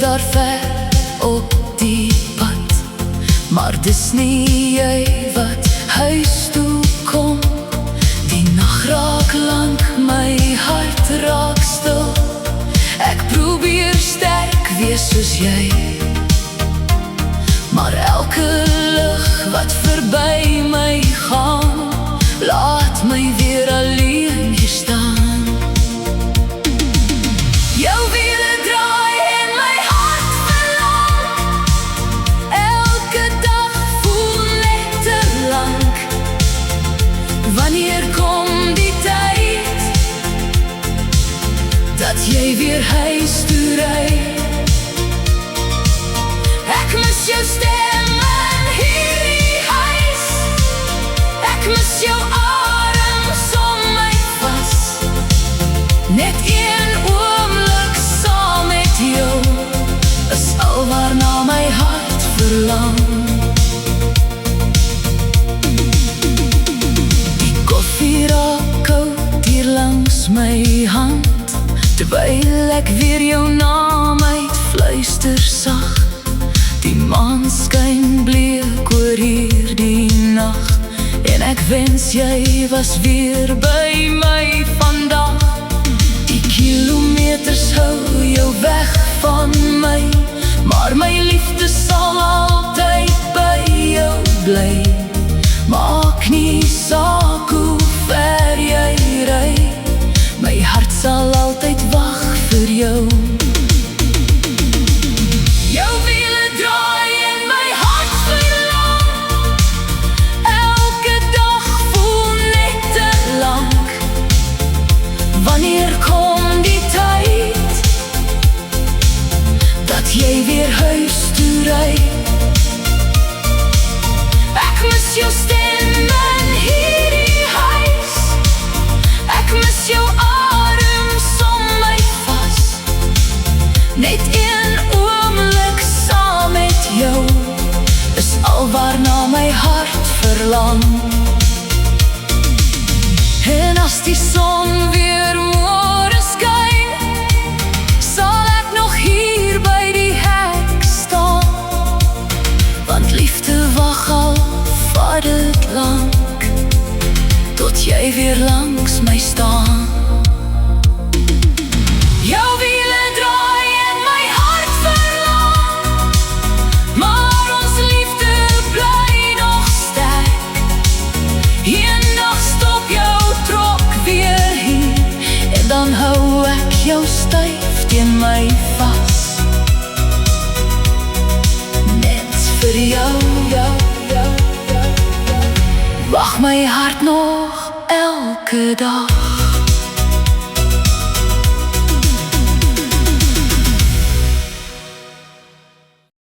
daar ver op die pad, maar dis nie jy wat huis toe kom. Die nag raak lank, my hart raak stil. Ek probeer sterk wees soos jy, maar elke lig wat verby my gaan, laat my weer alleen hier staan. Jou wiele draai en my hart verlang, elke dag voel net te lank. Wanneer kom die tyd dat jy weer huis toe ry? Ek mis jou stem in hierdie huis, ek mis jou arms om my vas. Net een oomblik saam met jou is al waarna my hart verlang. Die koffie raak koud hier langs my hand, terwyl ek weer jou naam uitfluister sag. Die maan skyn bleek oor hierdie nag, en ek wens jy was weer by my vandag. Die kilometers hou jou weg van my, maar my liefde sal altyd by jou bly. Maak nie saak hoe ver jy ry, my hart sal altyd wag vir jou. Jou wiele draai en my hart verlang, elke dag voel net te lank. Wanneer kom die tyd dat jy weer huis toe ry? Ek mis jou stem in hierdie huis, ek mis jou arms om my vas. Net een oomblik saam met jou is al waarna my hart verlang. En as die son weer môre skyn, sal ek nog hier by die hek staan, want liefde wag al vat dit lank, tot jy weer langs my staan. Jou wiele draai en my hart verlang, maar ons liefde bly nog sterk. Eendag stop jou trok weer hier, en dan hou ek jou styf teen my vas. Net vir jou, wag my hart nog elke dag.